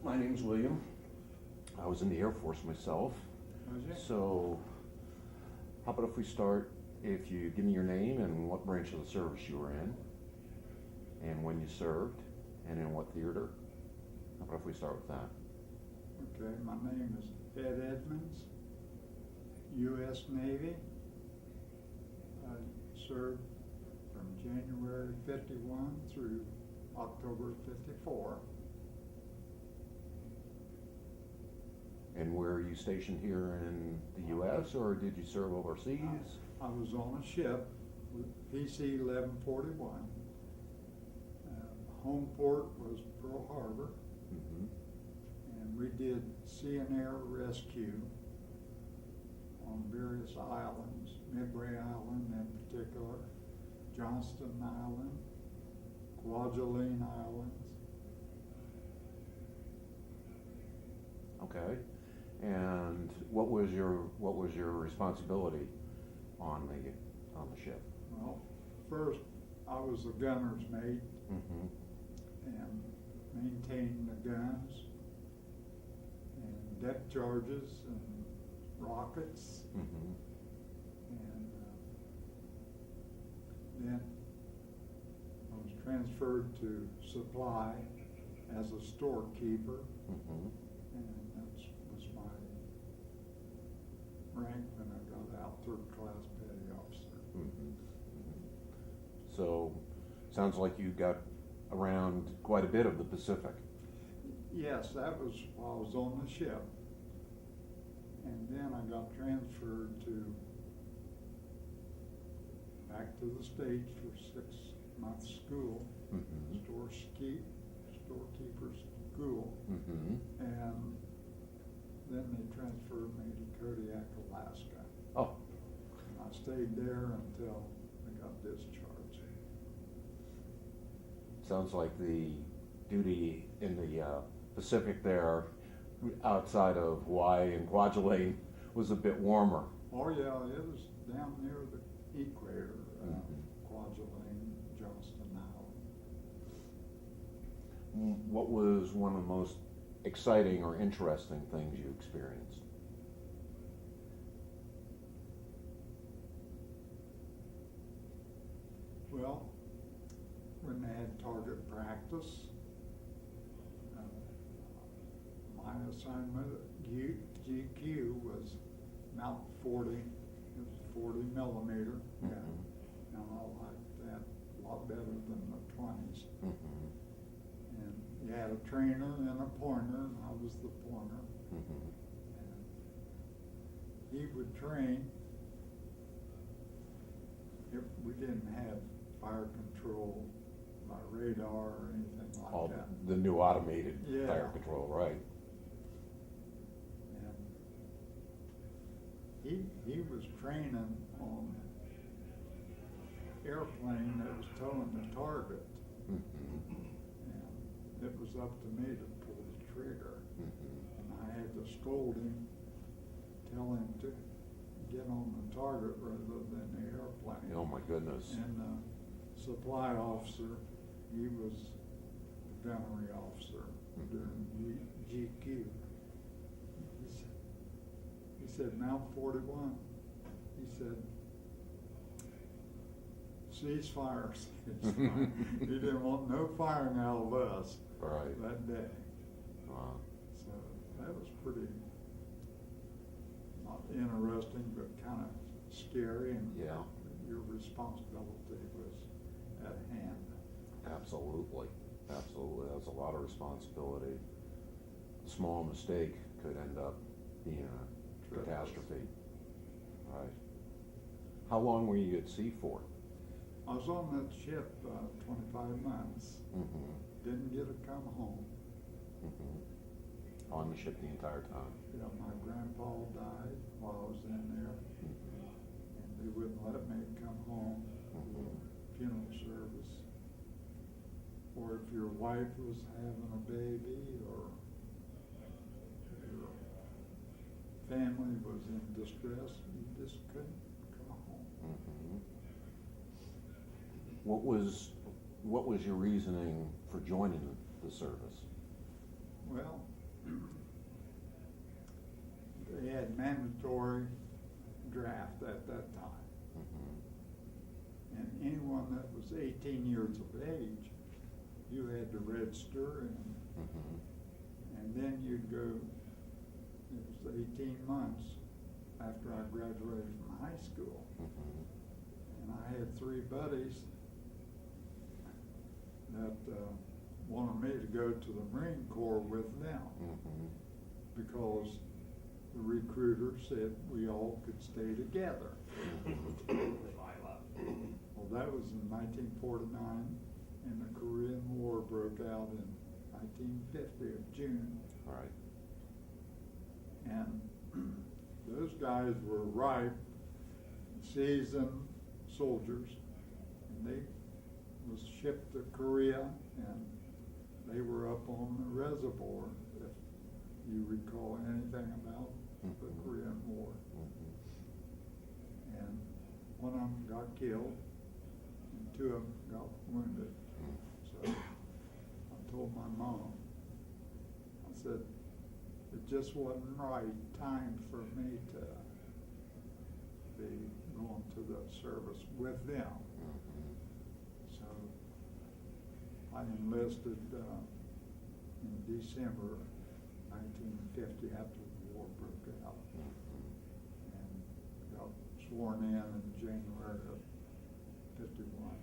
My name's William. I was in the Air Force myself. Was you? So, how about if we start, if you give me your name and what branch of the service you were in, and when you served, and in what theater? How about if we start with that? Okay, my name is Ed Edmunds, U.S. Navy. I served from January 51 through October 54. And where are you stationed here in the U.S., or did you serve overseas? I was on a ship with PC 1141. Home port was Pearl Harbor, and we did sea and air rescue on various islands, Midway Island in particular, Johnston Island, Kwajalein Islands. Okay. And what was your responsibility on the ship? Well, first I was the gunner's mate and maintained the guns and depth charges and rockets, and then I was transferred to supply as a storekeeper, and that was my rank when I got out, third class petty officer. So, sounds like you got around quite a bit of the Pacific. Yes, that was while I was on the ship. And then I got transferred back to the States for 6-month school, storekeeper's school. And then they transferred me to Kodiak, Alaska. Oh. And I stayed there until I got discharged. Sounds like the duty in the Pacific there, outside of Hawaii and Kwajalein, was a bit warmer. Oh yeah, it was down near the equator, Kwajalein, Johnston Island. What was one of the most exciting or interesting things you experienced? Well, when they had target practice, my assignment at GQ was Mount 40. It was 40 millimeter gun, and I liked that a lot better than the 20s. And you had a trainer and a pointer, and I was the pointer. And he would train. We didn't have fire control by radar or anything like All that. the new automated fire control, right? And he was training on airplane that was towing the target, and it was up to me to pull the trigger. And I had to scold him, tell him to get on the target rather than the airplane. Oh my goodness. And supply officer, he was the gunnery officer during GQ. He said, Mount 41, he said, cease fire. He didn't want no firing out of us that day. Wow. So that was pretty, not interesting, but kind of scary, and your responsibility was at hand. Absolutely. Absolutely. That's a lot of responsibility. A small mistake could end up being a catastrophe. Right. How long were you at sea for? I was on that ship 25 months. Didn't get to come home. On the ship the entire time? Yeah, my grandpa died while I was in there, and they wouldn't let me come home for funeral service. Or if your wife was having a baby, or your family was in distress, you just couldn't come home. What was your reasoning for joining the service? Well, they had mandatory draft at that time. Mhm. And anyone that was 18 years of age, you had to register, Mhm. and then you'd go, it was 18 months after I graduated from high school. Mhm. And I had 3 buddies that wanted me to go to the Marine Corps with them Mhm. because the recruiter said we all could stay together. Well, that was in 1949, and the Korean War broke out in 1950 of June. Right. And those guys were ripe, seasoned soldiers, and they was shipped to Korea, and they were up on the reservoir, if you recall anything about the Mhm. Korean War. Mhm. And one of them got killed, and 2 of them got wounded. So I told my mom, I said, it just wasn't right time for me to be going to the service with them. Mhm. So I enlisted in December 1950 after the war broke out, Mhm. and got sworn in January of 51.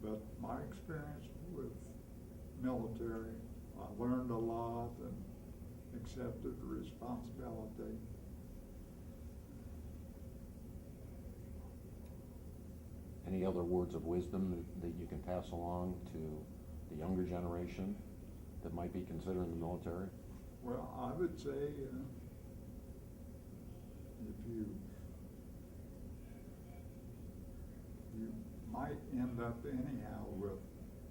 But my experience with military, I learned a lot and accepted the responsibility. Any other words of wisdom that you can pass along to the younger generation that might be considering the military? Well, I would say if you might end up anyhow with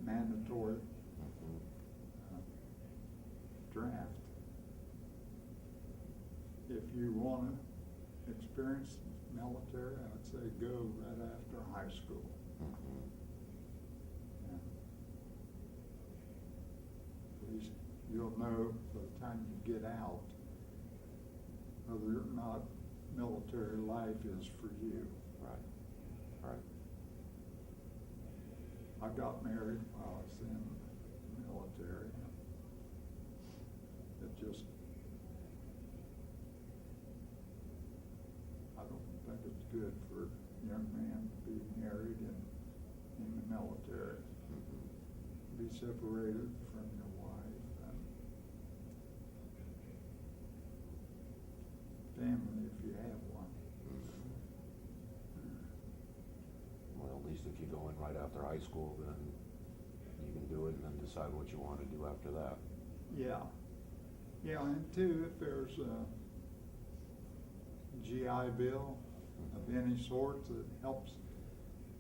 mandatory Mhm. draft. If you want to experience military, I'd say go right after high school. Mhm. And at least you'll know by the time you get out whether or not military life is for you. Right. Right. I got married while I was in the military. It just, I don't think it's good for a young man to be married in the military. Mhm. Be separated from your wife and family if you have one. Well, at least if you go in right after high school, then you can do it and then decide what you want to do after that. Yeah. Yeah, and 2, if there's a GI Bill of any sort that helps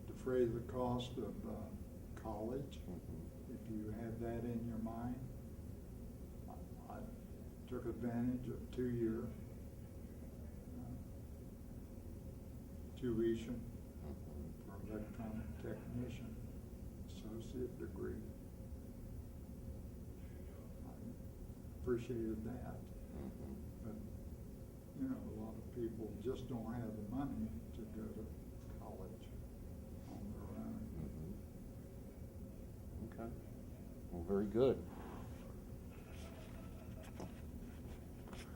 defray the cost of college, Mhm. if you have that in your mind. I took advantage of 2-year tuition Mhm. for electronic technician, associate degree. I appreciated that, Mhm. but, a lot of people just don't have the money to go to college on their own. Mhm. Okay. Well, very good.